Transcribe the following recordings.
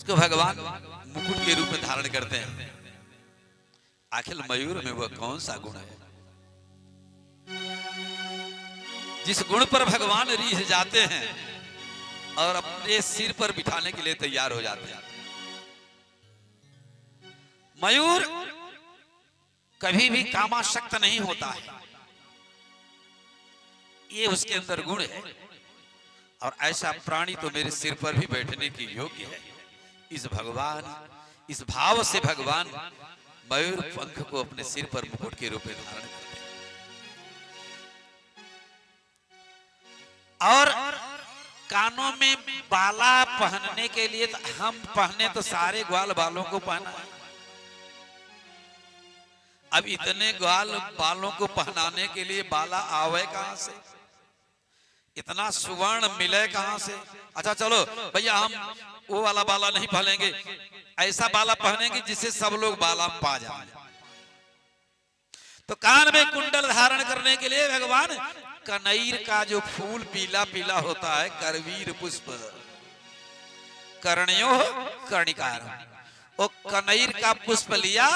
उसको भगवान मुकुट के रूप में धारण करते हैं। आखिर मयूर में वह कौन सा गुण है जिस गुण पर भगवान रीझ जाते हैं और अपने सिर पर बिठाने के लिए तैयार हो जाते हैं। मयूर कभी भी कामासक्त नहीं होता है, ये उसके अंदर गुण है। और ऐसा प्राणी तो मेरे सिर पर भी बैठने की योग्य है। इस भाव से भगवान मयूर पंख को अपने सिर पर मुकुट के रूप में धारण करते हैं। और कानों में बाला पहनने के लिए हम पहने तो सारे ग्वाल बालों को पहना है। अब इतने ग्वाल बालों को पहनाने के लिए बाला आवे कहां से, इतना सुवर्ण मिले कहां से? अच्छा चलो भैया हम वो वाला बाला नहीं पहनेंगे, ऐसा बाला पहनेंगे जिससे सब लोग बाला पा जाए। तो कान में कुंडल धारण करने के लिए भगवान कनैर का जो फूल पीला पीला होता है, करवीर पुष्प कर्णयो कर्णिकार, वो कनैर का पुष्प लिया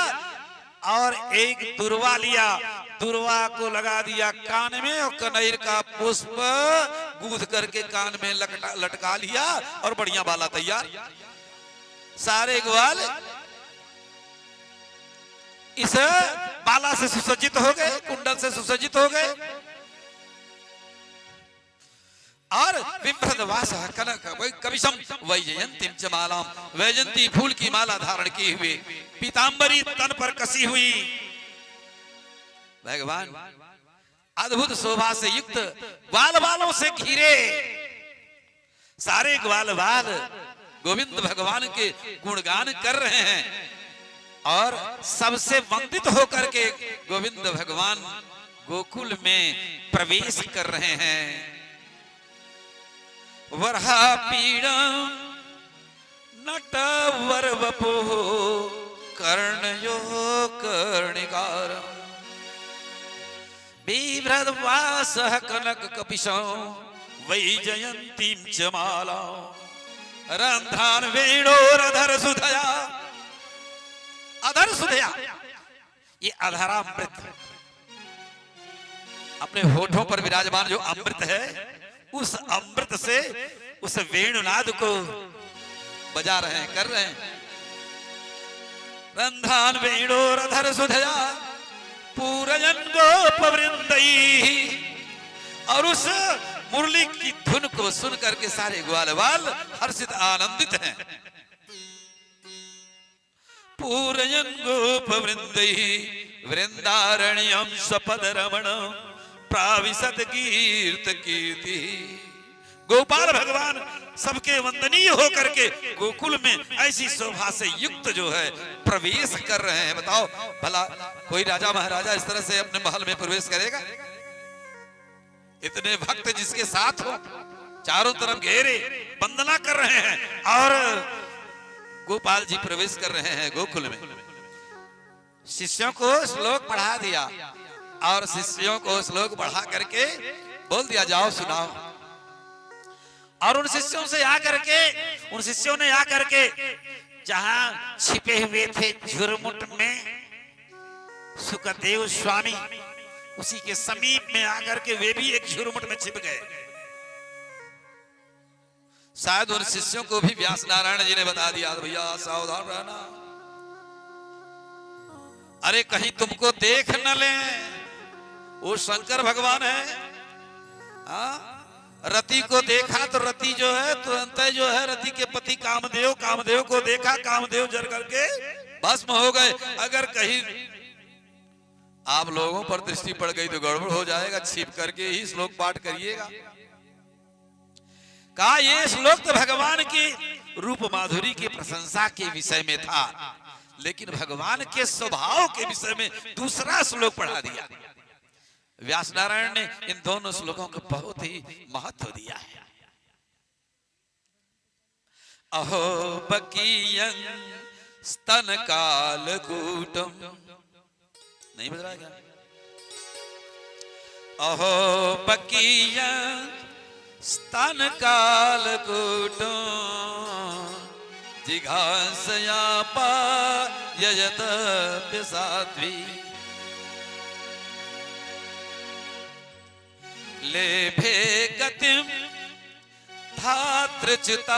और एक दुर्वा लिया, दुर्वा को लगा दिया कान में और कनैर का पुष्प गूंथ करके कान में लटका लिया और बढ़िया बाला तैयार। सारे ग्वाल इस बाला से सुसज्जित हो गए, कुंडल से सुसज्जित हो गए। और विप्रदवास कनक कविशम वैजयंतीम च मालाम, वैजयंती फूल की माला धारण की हुए, पीतांबरी तन पर कसी हुई। भगवान अद्भुत शोभा से युक्त, ग्वाल बालों से घिरे, सारे ग्वाल बाल गोविंद भगवान के गुणगान कर रहे हैं। और सबसे वंदित होकर के गोविंद भगवान गोकुल में प्रवेश कर रहे हैं। वरहा पीड़म नटवर वपो कर्णयो कर्णिकारम, बिभ्रद्वासः कनक कपिशो वैजयंतीम च माला, रंध्रान वेणोरधर सुधया। अधर सुधया, ये अधरामृत अपने होठों पर विराजमान जो अमृत है, उस अमृत से उस वेणुनाद को बजा रहे हैं, कर रहे हैं। रंध्रान वेणोरधर सुधया पूरयन गोपवृंदई, और उस मुरली की धुन को सुन करके सारे ग्वाल बाल हर्षित आनंदित हैं। पूरयन गोपवृंदई वृंदारण्यम स्वपद रमण प्राविशत कीर्त कीर्ति। गोपाल भगवान सबके वंदनीय होकर के गोकुल में ऐसी शोभा से युक्त जो है प्रवेश कर रहे हैं। बताओ भला कोई राजा महाराजा इस तरह से अपने महल में प्रवेश करेगा? इतने भक्त जिसके साथ हो, चारों तरफ घेरे वंदना कर रहे हैं, और गोपाल जी प्रवेश कर रहे हैं गोकुल में। शिष्यों को श्लोक पढ़ा दिया और शिष्यों को श्लोक पढ़ा करके बोल दिया जाओ सुनाओ। और उन शिष्यों ने आकर के जहां छिपे हुए थे झुरमुट में सुखदेव स्वामी, उसी के समीप में आकर के वे भी एक झुरमुट में छिप गए। शायद उन शिष्यों को भी व्यास नारायण जी ने बता दिया, भैया सावधान रहना, अरे कहीं तुमको देख न ले, वो शंकर भगवान है। रति को देखा तो रति जो है तुरंत जो है रति के पति कामदेव, कामदेव को देखा, कामदेव जल करके भस्म हो गए। अगर कहीं आप लोगों पर दृष्टि पड़ गई तो गड़बड़ हो जाएगा, छिप करके ही श्लोक पाठ करिएगा। कहा ये श्लोक तो भगवान की रूप माधुरी की प्रशंसा के विषय में था, लेकिन भगवान के स्वभाव के विषय में दूसरा श्लोक पढ़ा दिया। व्यास नारायण ने इन दोनों श्लोकों को बहुत ही महत्व दिया है। अहो बकीयं स्तन कालकूटम, नहीं बज रहा है क्या? अहो बकीयं स्तन कालकूटम जिघांसया पाययत साध्वी लेभे गतिम धातृच्युतां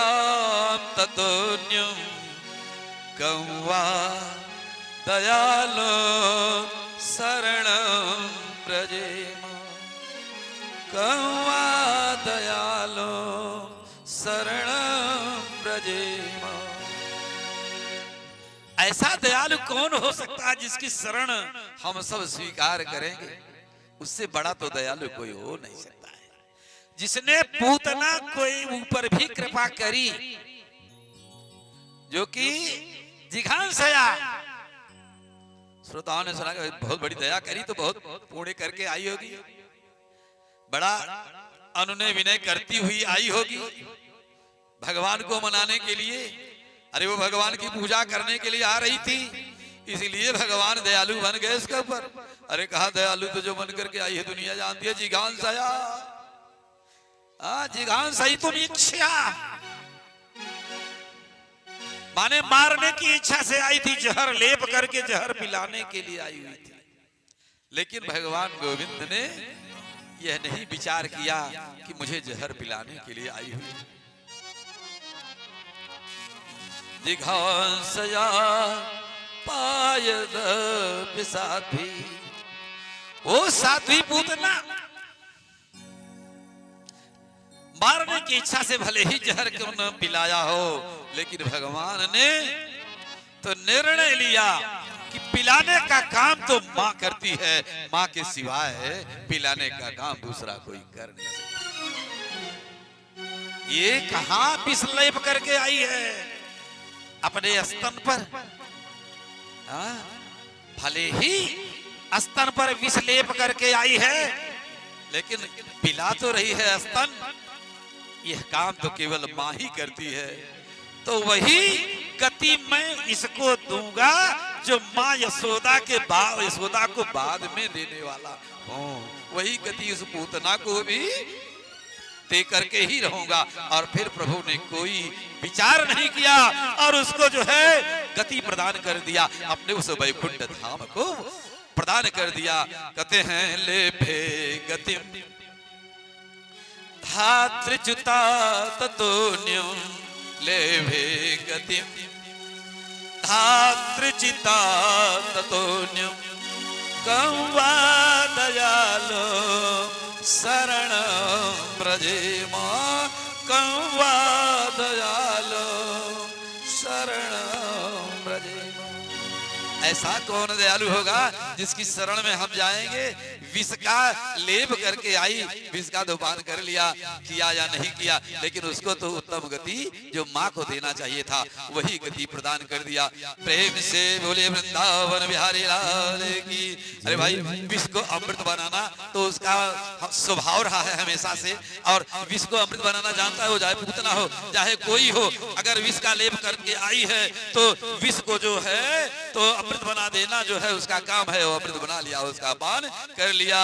ततोऽन्यं कं वा दयालो शरणं व्रजेम कं वा दयालो शरणं व्रजेम। ऐसा दयालु कौन हो सकता है जिसकी शरण हम सब स्वीकार करेंगे? उससे बड़ा तो दयालु कोई हो नहीं सकता है। जिसने पूतना कोई ऊपर भी कृपा करी, जो कि जिघांसया, श्रोताओं ने सुना कि बहुत बड़ी दया करी तो बहुत पुण्य करके आई होगी, बड़ा अनुनय विनय करती हुई आई होगी भगवान को मनाने के लिए। अरे वो भगवान की पूजा करने के लिए आ रही थी, इसलिए भगवान दयालु बन गए इसके ऊपर। अरे कहा दयालु तो जो मन करके आई है दुनिया जानती है, जिघांसया, जिघांसई तुम इच्छा माने मारने की इच्छा से आई थी, जहर लेप करके जहर पिलाने के लिए आई हुई थी। लेकिन भगवान गोविंद ने यह नहीं विचार किया कि मुझे जहर पिलाने के लिए आई हुई। जिघांसया पायद साध्वी, वो साध्वी पूतना मारने की इच्छा से भले ही जहर क्यों न पिलाया हो, लेकिन भगवान ने तो निर्णय लिया कि पिलाने का काम तो माँ करती है, माँ के सिवाय पिलाने का काम दूसरा कोई कर नहीं सकता। ये कहां पिसलेप करके आई है अपने स्तन पर, भले ही स्तन पर विषलेप करके आई है, लेकिन पिला तो रही है स्तन। यह काम तो केवल मां ही करती है। तो वही गति मैं इसको दूंगा जो मां यशोदा को बाद में देने वाला हूं। वही गति उस पूतना को भी दे करके ही रहूंगा। और फिर प्रभु ने कोई विचार नहीं किया और उसको जो है गति प्रदान कर दिया, अपने उस वैकुंठ धाम को प्रदान कर दिया। कहते हैं ले भे गति धातृच्युता ततोऽन्यं ले भे गति धातृचिता ततोऽन्यं कं वा दयालो शरणं व्रजेम कं वा दयालो शरणं व्रजेम। ऐसा कौन दयालु होगा जिसकी शरण में हम जाएंगे? विष का लेप करके आई, विष का धूपान कर लिया, किया या नहीं किया, लेकिन उसको तो उत्तम गति जो माँ को देना चाहिए था वही गति प्रदान कर दिया। प्रेम से बोले वृंदावन बिहारी लाल की। अरे भाई, विष को अमृत बनाना तो उसका स्वभाव रहा है हमेशा से, और विष को अमृत बनाना जानता है, वो चाहे पूतना हो चाहे कोई हो। अगर विष का लेप करके आई है तो विष को जो है तो अमृत बना देना जो है उसका काम है। वो अमृत बना लिया, उसका पान कर लिया।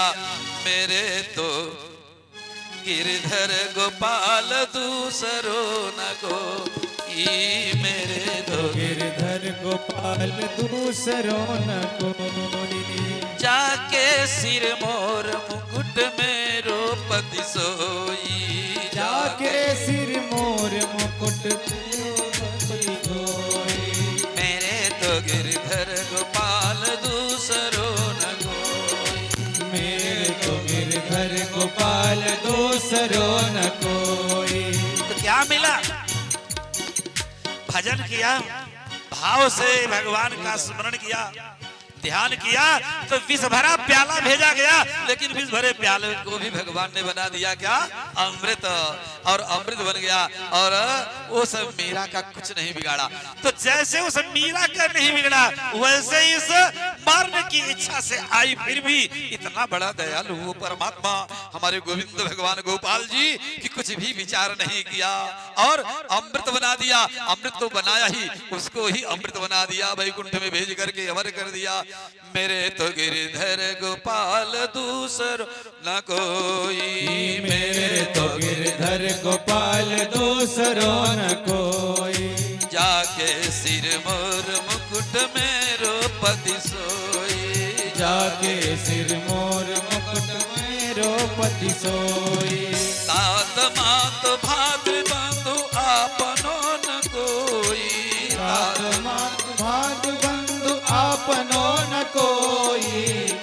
मेरे तो गिरधर गोपाल दूसरो न को, मेरे तो गिरधर गोपाल दूसरो न को। जाके सिर मोर मुकुट में रोपति सोई, जाके सिर मोर मुकुट मेरे तो गिरधर गोपाल दूसरो न कोई, मेरे तो गिरधर गोपाल दूसरो न कोई। तो क्या मिला? भजन किया, भाव से भगवान का स्मरण किया, ध्यान किया, तो विष भरा प्याला भेजा गया। लेकिन विष भरे प्याले को भी भगवान ने बना दिया क्या? अमृत। और अमृत बन गया और वो सब मीरा का कुछ नहीं बिगाड़ा। तो जैसे उस मीरा का नहीं बिगड़ा, वैसे इस मारने की इच्छा से आई, फिर भी इतना बड़ा दयालु वो परमात्मा हमारे गोविंद भगवान गोपाल जी की कुछ भी विचार नहीं किया और अमृत बना दिया। अमृत तो बनाया ही, उसको ही अमृत बना दिया, वैकुंठ में भेज करके अमर कर दिया। मेरे तो गिरधर गोपाल दूसरो न कोई, मेरे तो गिरधर गोपाल दूसरो न कोई। जाके सिर मोर मुकुट मेरो पति सोई, जाके सिर मोर मुकुट मेरो पति सोई। तात मात भाद्र बंधु आपनो न कोई, तात मात भाद्र बंधु आपनो न कोई।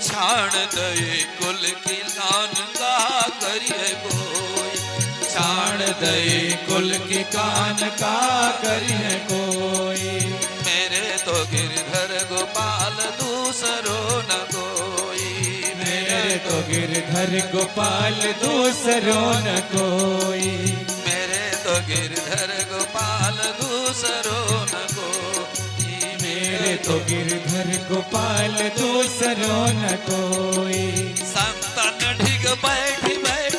छाण दये कुल की कान का करिए कोई, छाण दये कुल की कान का करिए कोई। मेरे तो गिरधर गोपाल दूसरो न कोई, मेरे तो गिरधर गोपाल दूसरो न कोई। मेरे तो गिरधर गोपाल दूसरो न कोई, मेरे तो गिरधर गोपाल दूसरो न कोई। संतन ढिग बैठ बैठ,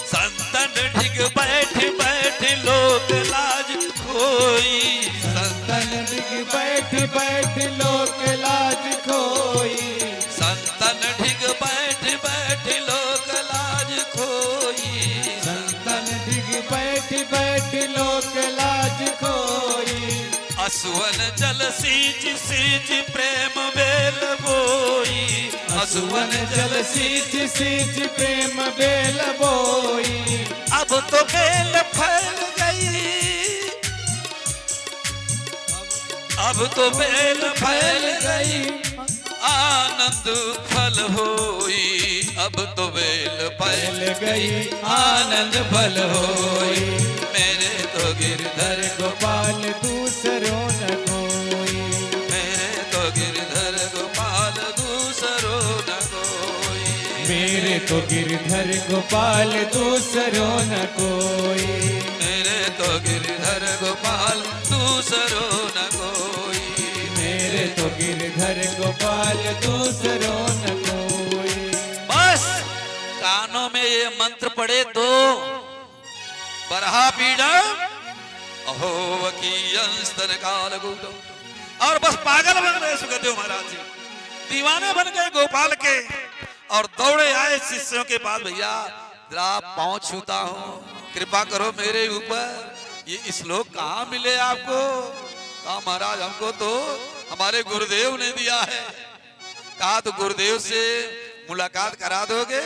संतन ढिग बैठ बैठ लोक लाज खोई, संतन ढिग बैठ बैठ लोक लाज खोई। संतन ढिग बैठ बैठ लोक लाज खोई, संतन ढिग बैठ बैठ लोक लाज खोई। असुवन जल सींच सींच प्रेम बेल बोई, असुवन जल सींच सींच प्रेम बेल बोई। अब तो बेल फल गई, अब तो बेल फैल गई, आनंद फल होई, अब तो बेल फैल गई आनंद फल होई। मेरे तो गिरधर गोपाल दूसरो न कोई। मेरे तो गिरधर गोपाल दूसरो न कोई, मेरे तो गिरधर गोपाल दूसरो न कोई। मेरे तो गिरधर गोपाल दूसरो न कोई, मेरे तो गिरधर गोपाल दूसरो न कोई। बस कानों में ये मंत्र पड़े तो बरहा पीड़ा अहो वकीयंस्तन काल गुटो, और बस पागल बन गए सुखदेव महाराज जी, दीवाने बन गए गोपाल के, और दौड़े आए शिष्यों के पास, भैया जरा पांव छूता हूं, कृपा करो मेरे ऊपर, ये श्लोक कहाँ मिले आपको? कहा महाराज हमको तो हमारे गुरुदेव ने दिया है। कहा तो गुरुदेव से मुलाकात करा दोगे?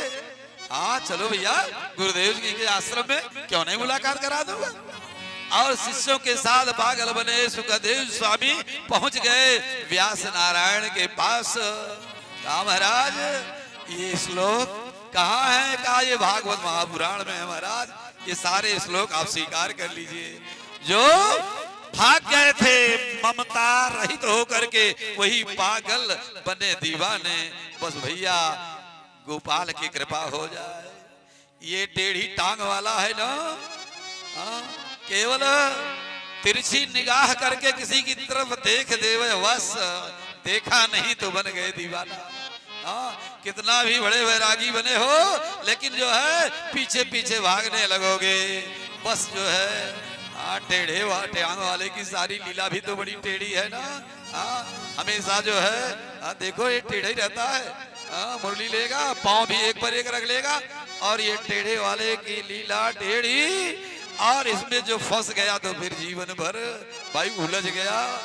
हाँ चलो भैया गुरुदेव जी के आश्रम में क्यों नहीं मुलाकात करा दूंगा। और शिष्यों के साथ पागल बने सुखदेव स्वामी पहुंच गए व्यास नारायण के पास। कहा महाराज ये श्लोक कहाँ है? कहा ये भागवत महापुराण में है महाराज, ये सारे श्लोक आप स्वीकार कर लीजिए। जो भाग गए थे ममता रहित होकर के वही पागल बने दीवाने। बस भैया गोपाल की कृपा हो जाए। ये टेढ़ी टांग वाला है ना, केवल तिरछी निगाह करके किसी की तरफ देख देवे बस, देखा नहीं तो बन गए दीवाना। कितना भी बड़े वैरागी बने हो लेकिन जो है पीछे पीछे भागने लगोगे। बस जो है टेढ़े टांग वाले की सारी लीला भी तो बड़ी टेढ़ी है ना। हमेशा जो है देखो ये टेढ़ा ही रहता है। मुरली लेगा पांव भी एक पर एक रख लेगा, और ये टेढ़े वाले की लीला टेढ़ी, और इसमें जो फंस गया तो फिर जीवन भर भाई उलझ गया।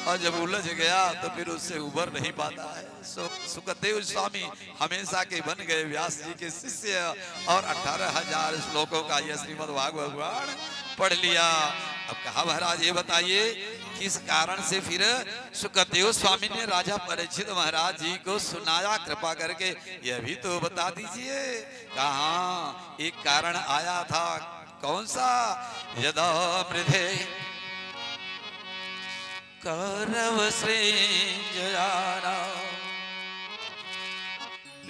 और जब उलझ गया तो फिर उससे उबर नहीं पाता है। सुखदेव स्वामी हमेशा के बन गए व्यास जी के शिष्य, और 18,000 श्लोकों का यह श्रीमद् भागवत पुराण पढ़ लिया। अब कहा महाराज ये बताइए किस कारण से फिर सुखदेव स्वामी ने राजा परीक्षित महाराज जी को सुनाया, कृपा करके यह भी तो बता दीजिए। कहा एक कारण आया था, कौन सा? यदा मृधे कौरव श्रेजयाना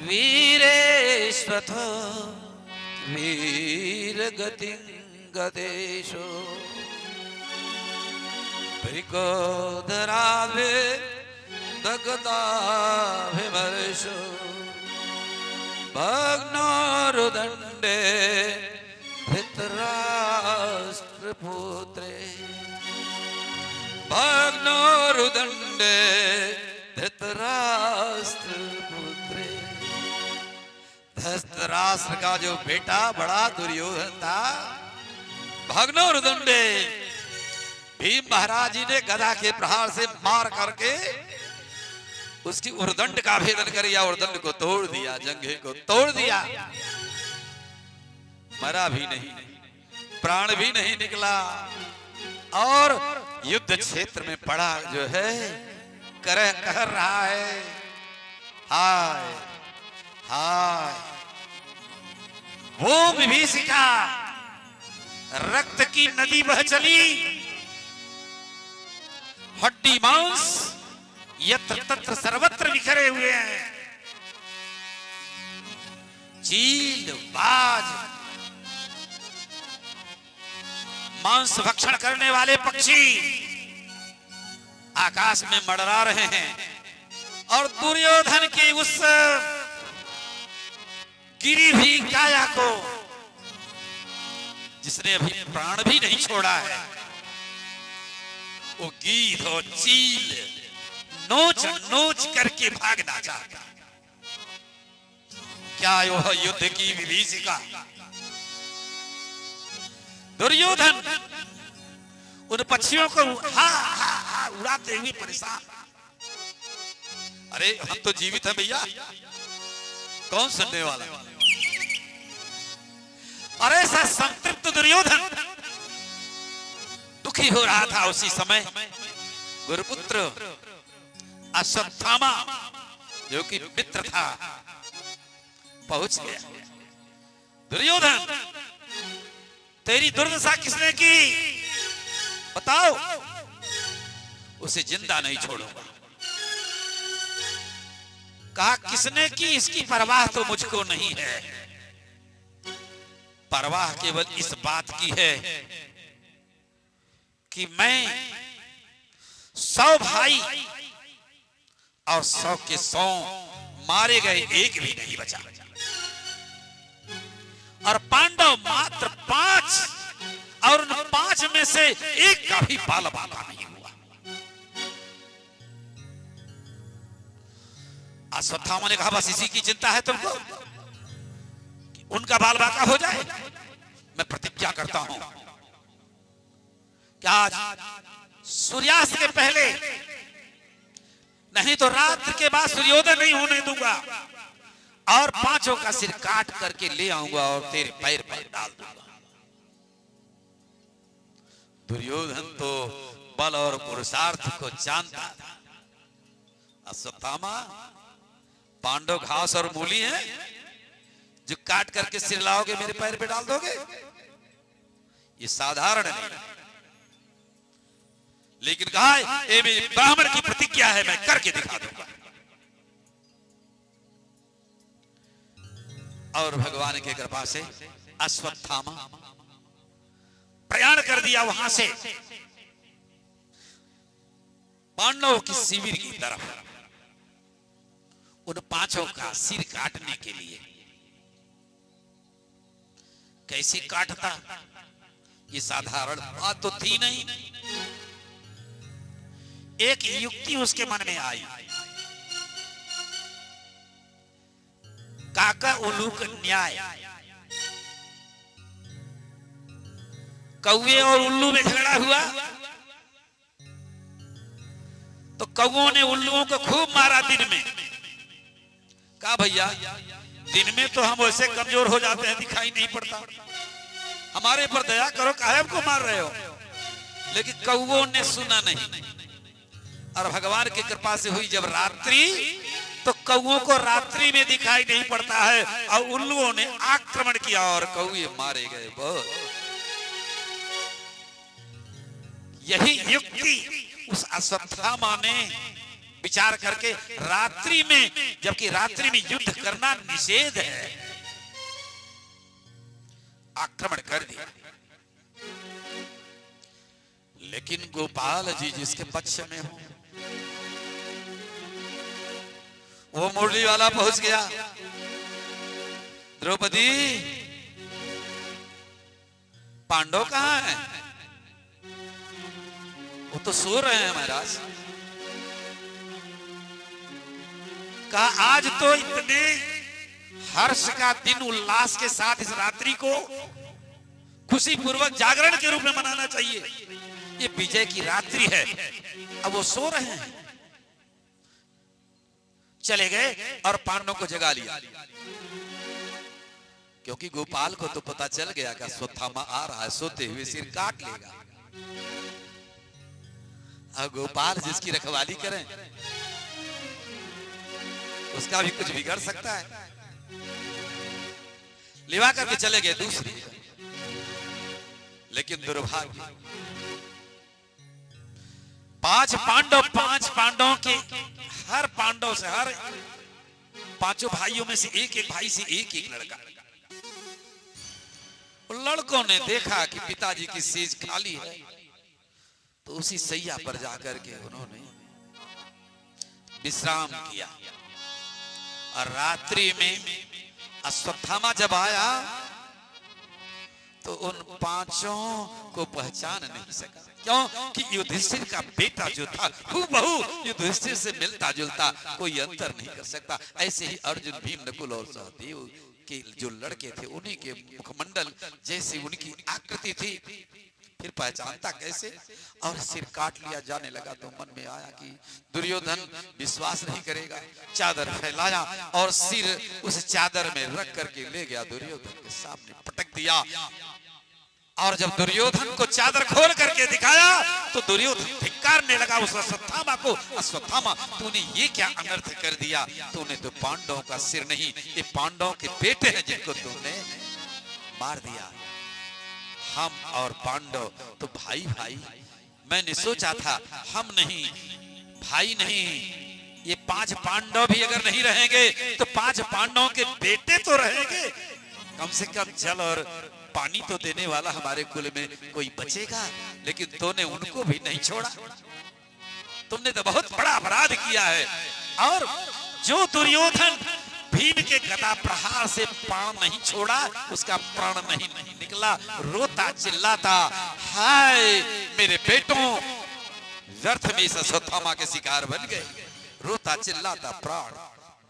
वीरेश्वथो वीर गति गदेशो परिकोदरावे दगदाभिमर्शो भग्नोरुदंडे धृतराष्ट्रपुत्रे भग्नोरुदंडे धृतराष्ट्रपुत्रे धस्त धृतराष्ट्र का जो बेटा बड़ा दुर्योधन था, भग्नो रुदंडे, भीम महाराज जी ने गदा के प्रहार से मार करके उसकी उर्दंड का भेदन किया, उर्दंड को तोड़ दिया, जंघे को तोड़ दिया। मरा भी नहीं, प्राण भी नहीं निकला, और युद्ध क्षेत्र में पड़ा जो है कह रहा है, हाय हाय वो विभीषिका, रक्त की नदी बह चली, हड्डी मांस यत्र तत्र सर्वत्र बिखरे हुए हैं, चील बाज, मांस भक्षण करने वाले पक्षी आकाश में मंडरा रहे हैं, और दुर्योधन की उस गिरी हुई काया को, जिसने अभी प्राण भी नहीं छोड़ा है, वो गीध और चील नोच नोच करके भागना चाहता। क्या यह युद्ध की विभीषिका? दुर्योधन उन पक्षियों को हा हा हा उड़ाते हुए परेशान। अरे हम तो जीवित हैं भैया, कौन सुनने वाला? और ऐसा संतृप्त दुर्योधन दुखी हो रहा था। उसी समय गुरुपुत्र अश्वत्थामा, जो कि मित्र था, पहुंच गया। दुर्योधन, तेरी दुर्दशा किसने की? बताओ, उसे जिंदा नहीं छोड़ूंगा। कहा किसने की, इसकी परवाह तो मुझको नहीं है, परवाह केवल इस बात की है कि मैं 100 भाई और 100 के 100 मारे गए, एक भी नहीं बचा, और पांडव मात्र 5, और उन 5 में से एक का भी बाल बाका नहीं हुआ। अश्वत्थामा ने कहा बस इसी की चिंता है तुमको, कि उनका बाल बाका हो जाए। मैं प्रतिज्ञा करता हूं कि आज सूर्यास्त के पहले, नहीं तो रात्रि के बाद सूर्योदय नहीं होने दूंगा, और 5 का सिर काट करके ले आऊंगा और तेरे पैर पर डाल दूंगा। दुर्योधन तो बल और पुरुषार्थ को जानता था। अश्वत्थामा, पांडव घास और मूली हैं जो काट करके सिर लाओगे, मेरे पैर पे डाल दोगे? ये साधारण नहीं। लेकिन कहा ये मेरी ब्राह्मण की प्रतिज्ञा है, मैं करके दिखा दूंगा। और भगवान की कृपा से अश्वत्थामा प्रयाण कर दिया वहां से पांडवों की शिविर की तरफ, उन 5 का सिर काटने के लिए। कैसे काटता, ये साधारण बात तो थी नहीं। एक युक्ति उसके मन में आई। काका उल्लू न्याय, कौवे और उल्लू में झगड़ा हुआ तो कौओं ने उल्लुओं को खूब मारा दिन में। कहा भैया दिन में तो हम वैसे कमजोर हो जाते हैं, दिखाई नहीं पड़ता, हमारे पर दया करो, काहे हमको मार रहे हो? लेकिन कौओं ने सुना नहीं, और भगवान की कृपा से हुई जब रात्रि, तो कौओं को रात्रि में दिखाई नहीं पड़ता है, और उल्लुओं ने आक्रमण किया और कौए मारे गए। बहुत यही युक्ति उस अश्वत्थामा ने विचार करके रात्रि में, जबकि रात्रि में युद्ध करना निषेध है, आक्रमण कर दिया। लेकिन गोपाल जी जिसके पक्ष में हो, वो मुरली वाला पहुंच गया। द्रौपदी, पांडव कहां हैं? वो तो सो रहे हैं महाराज। कहा आज तो इतने हर्ष का दिन, उल्लास के साथ इस रात्रि को खुशी पूर्वक जागरण के रूप में मनाना चाहिए। ये विजय की रात्रि है। अब वो सो रहे हैं, चले गए और पांडवों को जगा लिया, क्योंकि गोपाल को तो पता चल गया कि अश्वत्थामा आ रहा है, सोते हुए सिर काट लेगा। और गोपाल जिसकी रखवाली करें उसका भी कुछ बिगड़ सकता है। लिवा करके चले गए दूसरी। लेकिन दुर्भाग्य, पांच पांडवों के हर पांडव से, हर पांचों भाइयों में से एक एक भाई से एक एक लड़का। लड़कों ने देखा कि पिताजी की सेज खाली है, तो उसी सैया पर जाकर के उन्होंने विश्राम किया। और रात्रि में अश्वत्थामा जब आया तो उन पांचों को पहचान नहीं सका। क्यों कि युधिष्ठिर का बेटा जो था हूबहू युधिष्ठिर से मिलता जुलता, कोई अंतर नहीं कर सकता। ऐसे ही अर्जुन, भीम, नकुल और सहदेव के जो लड़के थे उन्हीं के मुखमंडल जैसी उनकी आकृति थी, फिर पहचानता कैसे। और सिर काट लिया जाने लगा तो मन में आया कि दुर्योधन विश्वास नहीं करेगा। चादर फैलाया और सिर उस चादर में रख करके ले गया, दुर्योधन के सामने पटक दिया। और जब दुर्योधन को चादर खोल करके दिखाया तो दुर्योधन धिक्कारने लगा उस अश्वत्थामा को। अश्वत्थामा, तूने ये क्या अनर्थ कर दिया? तूने तो पांडवों का सिर नहीं, ये पांडवों के बेटे हैं जिनको तुमने मार दिया। हम और पांडव तो भाई भाई, मैंने सोचा था हम नहीं, भाई नहीं, ये पांच पांडव भी अगर नहीं रहेंगे तो पांच पांडवों के बेटे तो रहेंगे। कम से कम जल और पानी तो देने वाला हमारे कुल में कोई बचेगा। लेकिन तूने उनको भी नहीं छोड़ा। तुमने तो बहुत बड़ा अपराध किया है। और जो दुर्योधन भीम के गदा प्रहार से प्राण नहीं छोड़ा, उसका प्राण नहीं निकला, रोता चिल्लाता, हाय मेरे बेटों, व्यर्थ में इस अश्वत्थामा के शिकार बन गए। रोता चिल्लाता प्राण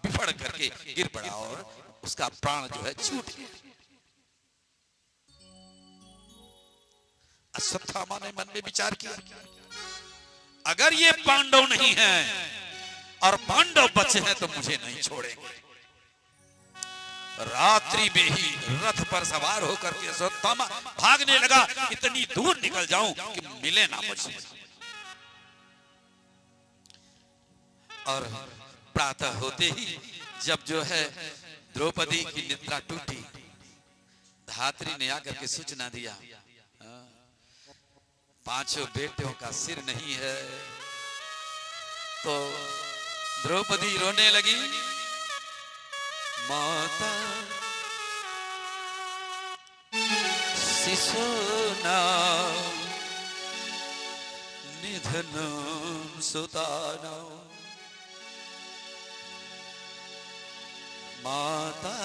बिफड़ करके गिर पड़ा और उसका प्राण जो है छूट गया। अश्वत्थामा ने मन में विचार किया, अगर ये पांडव नहीं हैं और पांडव बचे हैं तो मुझे नहीं छोड़ेंगे। रात्रि में ही रथ पर सवार होकर के अश्वत्थामा भागने लगा, इतनी दूर निकल जाऊं कि मिले ना मुझे। और प्रातः होते ही जब जो है द्रौपदी की निद्रा टूटी, धात्री ने आकर के सूचना दिया, पांचों बेटों का सिर नहीं है। तो द्रौपदी रोने लगी, माता शिशुना निधनं सुताना, माता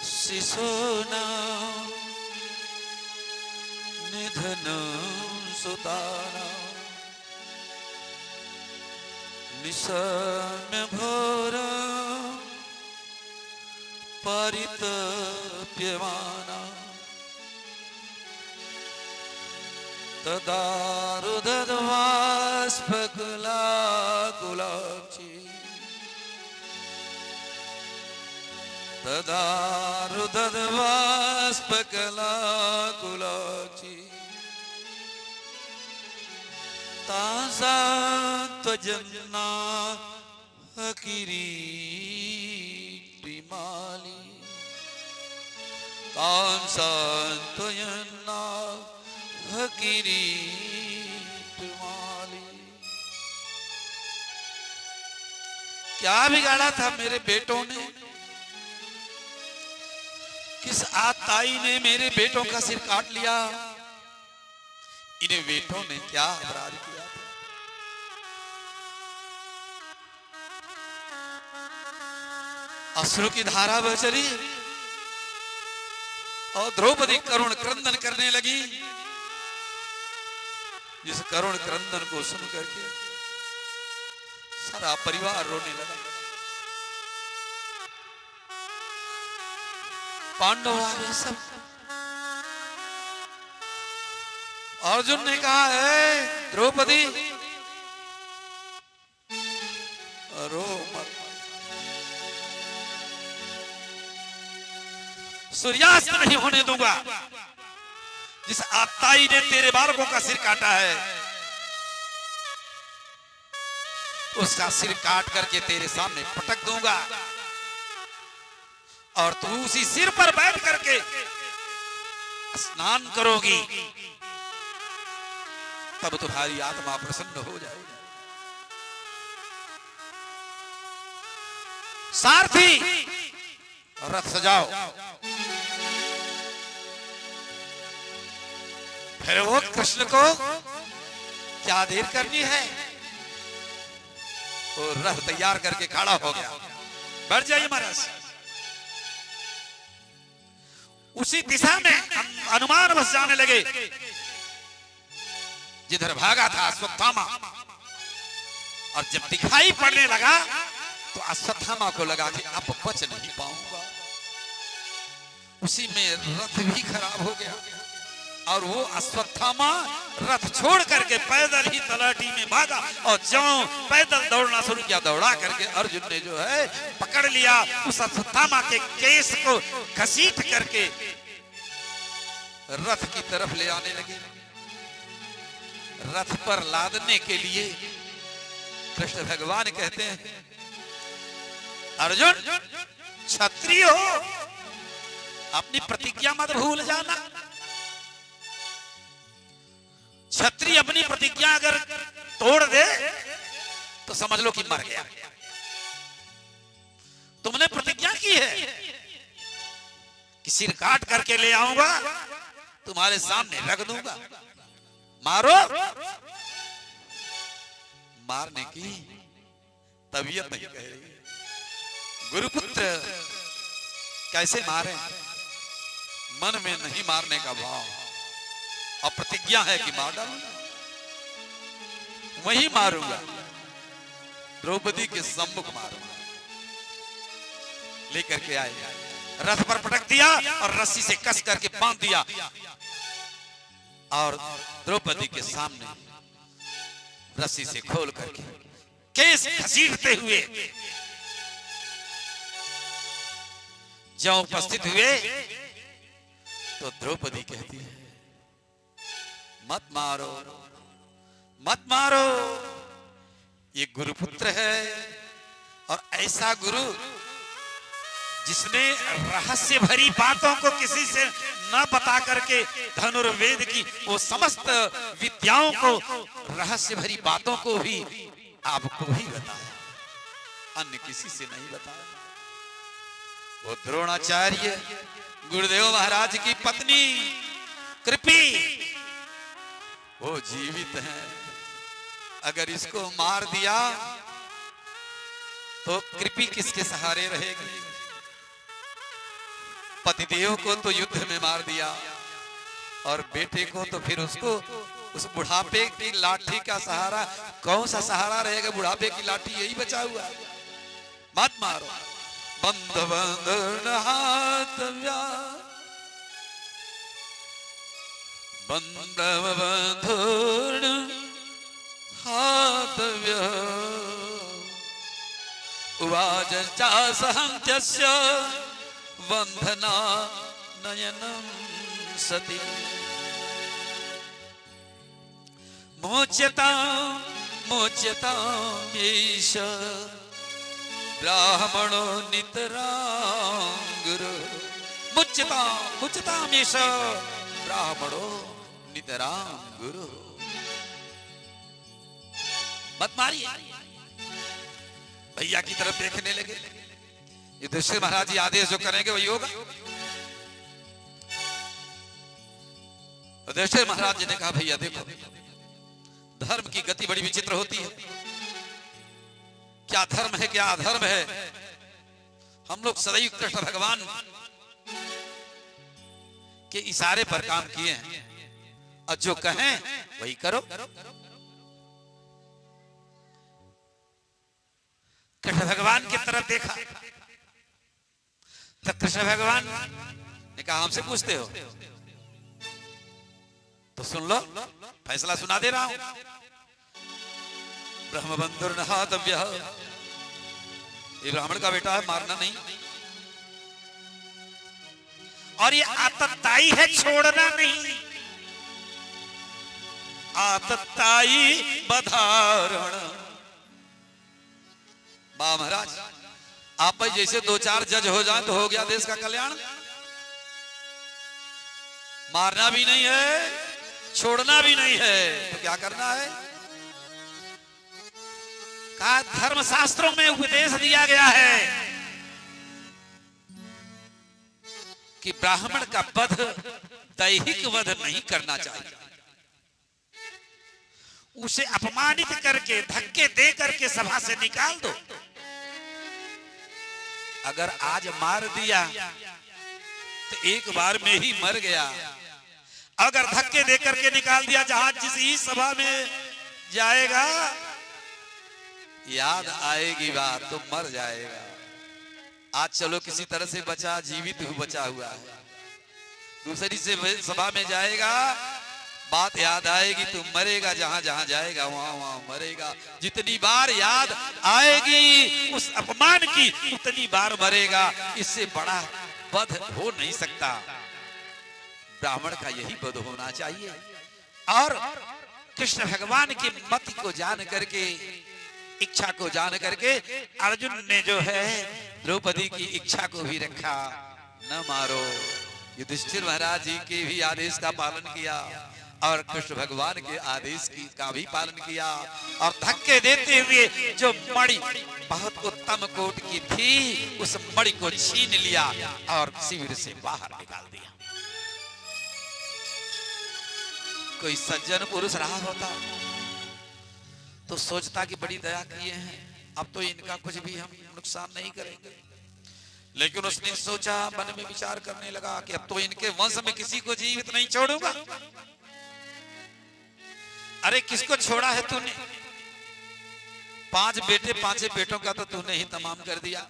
शिशुना निधनं सुताना, निशम्य घोर परितप्यमाना, तदा रुदध्वास्फकुलाकुलाक्षी, तदा रुदध्वास्फकुलाकुलाक्षी, तासात्वजन्ना किरीटिमाली, तासात्वजन्ना किरीटिमाली। क्या बिगाड़ा था मेरे बेटों ने? किस आताई ने मेरे बेटों का सिर काट लिया? इन्हें बेटों ने क्या अपराध किया था? अश्रु की धारा बह चली और द्रौपदी करुण क्रंदन करने लगी। जिस करुण क्रंदन को सुन करके सारा परिवार रोने लगा। पांडव आ गए सब। अर्जुन ने कहा है द्रौपदी रो मत, सूर्यास्त नहीं होने दूंगा। जिस आताई ने तेरे बालकों का सिर काटा है उसका सिर काट करके तेरे सामने पटक दूंगा और तू उसी सिर पर बैठ करके स्नान करोगी, तब तुम्हारी आत्मा प्रसन्न हो जाएगी। सारथी रथ सजाओ। फिर वो कृष्ण को क्या देर करनी है, वो रथ तैयार करके खड़ा हो गया। बढ़ जाइए महाराज। उसी दिशा में हनुमान बस जाने लगे जिधर भागा था अश्वत्थामा। और जब दिखाई पड़ने लगा तो अश्वत्थामा को लगा कि अब बच नहीं पाऊंगा। उसी में रथ भी खराब हो गया और वो अश्वत्थामा रथ छोड़ करके पैदल ही तलाटी में भागा और ज्यों पैदल दौड़ना शुरू किया, दौड़ा करके अर्जुन ने जो है पकड़ लिया। उस अश्वत्थामा के केस को घसीट करके रथ की तरफ ले आने लगे। रथ पर लादने के लिए कृष्ण भगवान कहते हैं अर्जुन क्षत्रिय हो, अपनी प्रतिज्ञा मत भूल जाना। क्षत्रिय अपनी प्रतिज्ञा अगर तोड़ दे तो समझ लो कि मर गया। तुमने प्रतिज्ञा की है कि सिर काट करके ले आऊंगा, तुम्हारे सामने रख दूंगा, मारो। मारने की तबीयत नहीं कह रही। गुरुपुत्र कैसे मारे, मन में नहीं मारने का भाव, और प्रतिज्ञा है कि मार डालूंगा, वही मारूंगा, द्रौपदी के सम्मुख मारूंगा। लेकर के आए, रथ पर पटक दिया और रस्सी से कस करके बांध दिया और द्रौपदी के सामने रस्सी से खोल करके केस घसीटते हुए जब उपस्थित हुए तो द्रौपदी कहती है मत मारो, मत मारो, ये गुरुपुत्र है। और ऐसा गुरु जिसने रहस्य भरी बातों को किसी से न बता करके धनुर्वेद की वो समस्त विद्याओं को, रहस्य भरी बातों को भी आपको ही बताया, अन्य किसी से नहीं बताया। वो द्रोणाचार्य गुरुदेव महाराज की पत्नी कृपी, वो जीवित हैं। अगर इसको मार दिया तो कृपी किसके सहारे रहेगी? पतिदेव को तो युद्ध में मार दिया और बेटे को तो फिर उसको उस बुढ़ापे की लाठी का सहारा, कौन सा सहारा रहेगा? बुढ़ापे की लाठी यही बचा हुआ। मत मारो। बंध बंधन हाथ बंधव बंधुर्न हाथ उवाच चासहंत्यस्य बंधना नयनम सती मोच्यता मोच्यता ईश ब्राह्मणो नितरां गुरु मुच्यता मुच्यता ईश ब्राह्मणो नितरां गुरु। मत मारिए। भैया की तरफ देखने लगे। युधिष्ठिर महाराज जी आदेश जो करेंगे वही होगा। युधिष्ठिर महाराज जी ने कहा भैया देखो, धर्म की गति बड़ी विचित्र होती है। क्या धर्म है क्या अधर्म है, हम लोग सदैव कृष्ण भगवान के इशारे पर काम किए हैं और जो कहें वही करो। कृष्ण भगवान की तरफ देखा तो कृष्ण भगवान ने कहा हमसे पूछते हो तो सुन लो, फैसला सुना दे रहा हूं। ब्रह्मबंधुर्नहातव्यः, ये ब्राह्मण का बेटा है, मारना नहीं। और ये आतताई है, छोड़ना नहीं। आतताई बधारण। वाह महाराज, आप भाई जैसे 2-4 जज हो जाए तो हो गया देश का कल्याण। मारना भी नहीं है, छोड़ना भी नहीं है, तो क्या करना है? कहा धर्मशास्त्रों में उपदेश दिया गया है कि ब्राह्मण का वध दैहिक वध नहीं करना चाहिए। उसे अपमानित करके, धक्के दे करके सभा से निकाल दो। अगर आज मार दिया तो एक बार में ही मर गया। अगर धक्के दे करके निकाल दिया, जहां जिस ही सभा में जाएगा याद आएगी बात तो मर जाएगा। आज चलो किसी तरह से बचा, जीवित बचा हुआ है, दूसरी से सभा में जाएगा, बात याद आएगी तो मरेगा। जहां जहां जाएगा वहां वहां मरेगा। जितनी बार याद आएगी उस अपमान की, उतनी बार मरेगा। इससे बड़ा वध हो नहीं सकता। ब्राह्मण का यही वध होना चाहिए। और कृष्ण भगवान की मति को जान करके, इच्छा को जान करके अर्जुन ने जो है द्रौपदी की इच्छा को भी रखा, न मारो। युधिष्ठिर महाराज जी के भी आदेश का पालन किया और कृष्ण भगवान के आदेश का भी पालन किया। और धक्के देते हुए जो मणि बहुत उत्तम कोट की थी, उस मणि को छीन लिया और शिविर से बाहर निकाल दिया। कोई सज्जन पुरुष रहा होता तो सोचता कि बड़ी दया किए हैं, अब तो इनका कुछ भी हम नुकसान नहीं करेंगे। लेकिन उसने सोचा, मन में विचार करने लगा कि अब तो इनके वंश में किसी को जीवित नहीं छोड़ूंगा। अरे किसको छोड़ा है तूने? 5 बेटे, 5 बेटों का तो तूने ही तमाम कर दिया।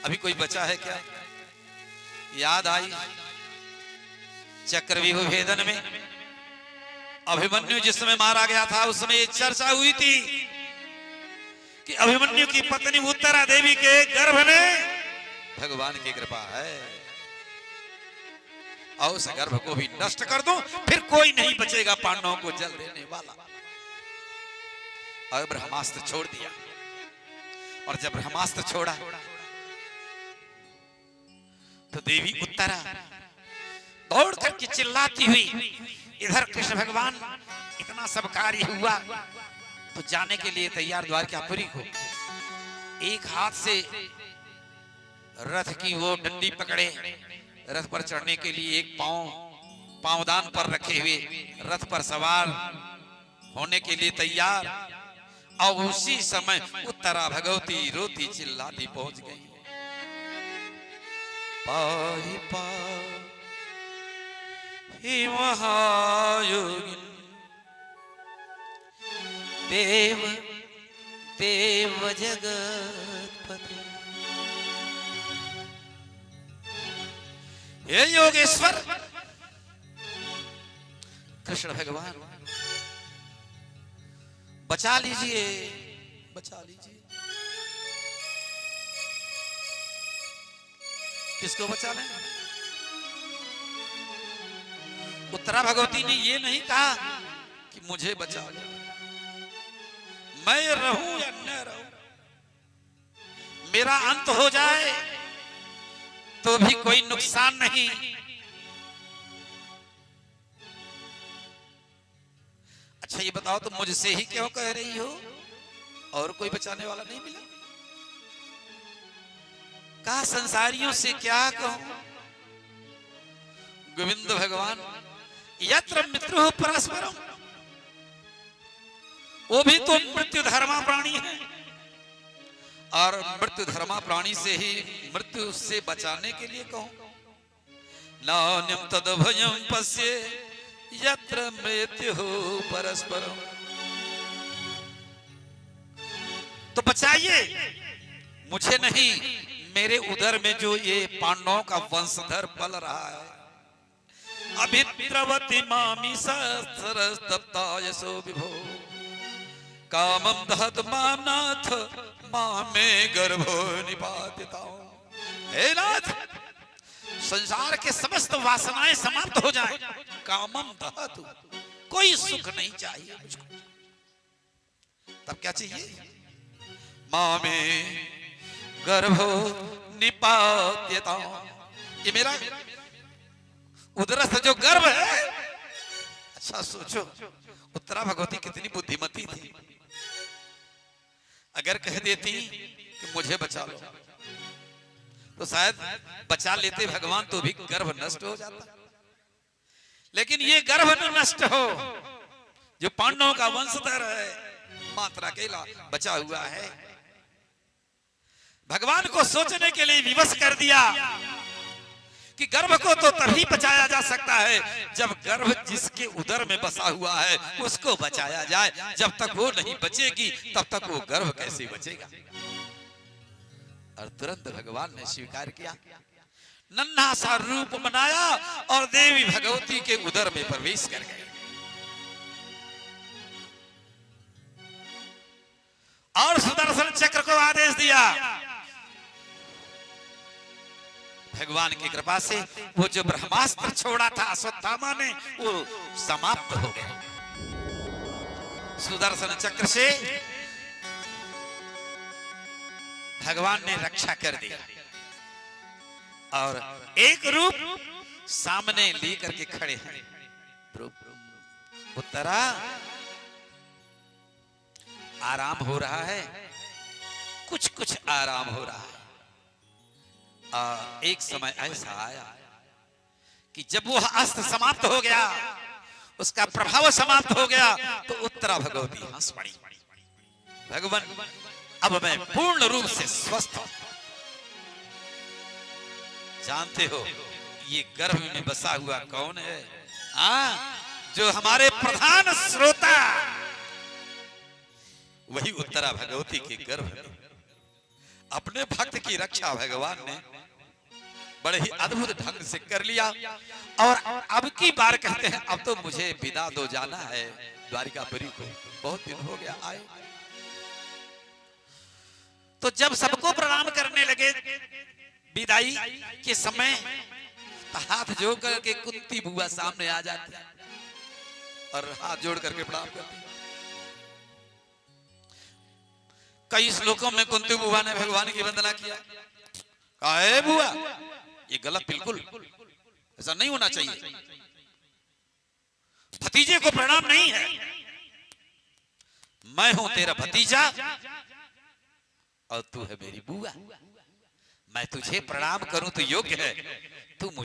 अभी कोई बचा है क्या? याद आई चक्रव्यूह भेदन में अभिमन्यु जिस समय मारा गया था, उस समय ये चर्चा हुई थी कि अभिमन्यु की पत्नी उत्तरा देवी के गर्भ में भगवान की कृपा है और उस गर्भ को भी नष्ट कर दूं, फिर कोई नहीं बचेगा पांडवों को जल देने वाला। और ब्रह्मास्त्र छोड़ दिया। और जब ब्रह्मास्त्र छोड़ा तो देवी उत्तरा दौड़ करके चिल्लाती हुई, इधर कृष्ण भगवान इतना सब कार्य हुआ तो जाने के लिए तैयार द्वारकापुरी को। एक हाथ से रथ की वो डंडी पकड़े, रथ पर चढ़ने के लिए एक पांवदान पर रखे हुए रथ पर सवार होने के लिए तैयार। और उसी समय उत्तरा भगवती रोती चिल्लाती पहुंच गई। पाहि पाहि महायोगिन देव देव जगतपते। हे योगेश्वर कृष्ण भगवान, बचा लीजिए, बचा लीजिए। किसको बचा लें? उत्तरा भगवती ने ये नहीं कहा कि मुझे बचा लो, मैं रहूं या न रहूं, मेरा अंत हो जाए तो भी कोई नुकसान नहीं। अच्छा ये बताओ, तुम मुझसे ही क्यों कह रही हो? और कोई बचाने वाला नहीं मिला? कहा संसारियों से क्या कहूं? गोविंद भगवान यत्र मित्रो परस्परम, वो भी तो मृत्यु धर्मा प्राणी है। और मृत्यु धर्मा प्राणी से ही मृत्यु से बचाने के लिए कहूं, नान्यम तद भयम पश्ये यत्र मृत्यु परस्परम। तो बचाइए, मुझे नहीं, मेरे उदर में जो ये पांडवों का वंशधर पल रहा है, अभिद्रवती मामी सहस्रस्तप्तायसो विभो कामम दहत मामनाथ मामे गर्भो निपातिता। हे नाथ, संसार के समस्त वासनाएं समाप्त हो जाएं, कामम दहत, कोई सुख नहीं चाहिए मुझको। तब क्या चाहिए? मामे गर्भो निपात्यता, ये मेरा उदरस्थ जो गर्भ है। अच्छा सोचो, उत्तरा भगवती कितनी बुद्धिमती थी। अगर कह देती कि मुझे बचा लो, तो शायद बचा लेते भगवान, तो भी गर्भ नष्ट हो जाता। लेकिन ये गर्भ न नष्ट हो, जो पांडवों का वंशधर है, मात्र अकेला बचा हुआ है। भगवान को सोचने के लिए विवश कर दिया कि गर्भ को तो तभी बचाया जा सकता है जब गर्भ जिसके उदर में बसा हुआ है उसको बचाया जाए। जब तक वो नहीं बचेगी तब तक वो गर्भ कैसे बचेगा। और तुरंत भगवान ने स्वीकार किया, नन्हा सा रूप बनाया और देवी भगवती के उदर में प्रवेश कर गए। और सुदर्शन चक्र को आदेश दिया। भगवान की कृपा से वो जो ब्रह्मास्त्र छोड़ा था अश्वत्थामा ने, वो समाप्त हो गया। सुदर्शन चक्र से भगवान ने रक्षा कर दिया और एक रूप सामने लेकर के खड़े हैं। उत्तरा, आराम हो रहा है, कुछ कुछ आराम हो रहा है। एक समय ऐसा आया कि जब वो अस्त्र समाप्त हो गया, उसका प्रभाव समाप्त हो गया, तो उत्तरा भगवती हंस पड़ी। भगवान, अब मैं पूर्ण रूप से स्वस्थ हूं। जानते हो ये गर्भ में बसा हुआ कौन है? जो हमारे प्रधान श्रोता, वही उत्तरा भगवती के गर्भ में अपने भक्त की रक्षा भगवान ने बड़े ही अद्भुत ढंग से कर लिया। और अब की बार कहते हैं, अब तो मुझे विदा दो, जाना है द्वारिकापुरी को, बहुत दिन हो गया आए। तो जब सबको प्रणाम करने लगे विदाई के समय, हाथ जोड़ करके कुंती बुआ सामने आ जाती और हाथ जोड़ करके प्रणाम करती। कई श्लोकों में कुंती बुआ ने भगवान की वंदना किया। कहा, हे बुआ, ये गलत, बिल्कुल ऐसा नहीं होना चाहिए। भतीजे को प्रणाम नहीं है। मैं हूं तेरा भतीजा और तू है मेरी बुआ। मैं तुझे प्रणाम करूं तो योग्य है, तू मुझे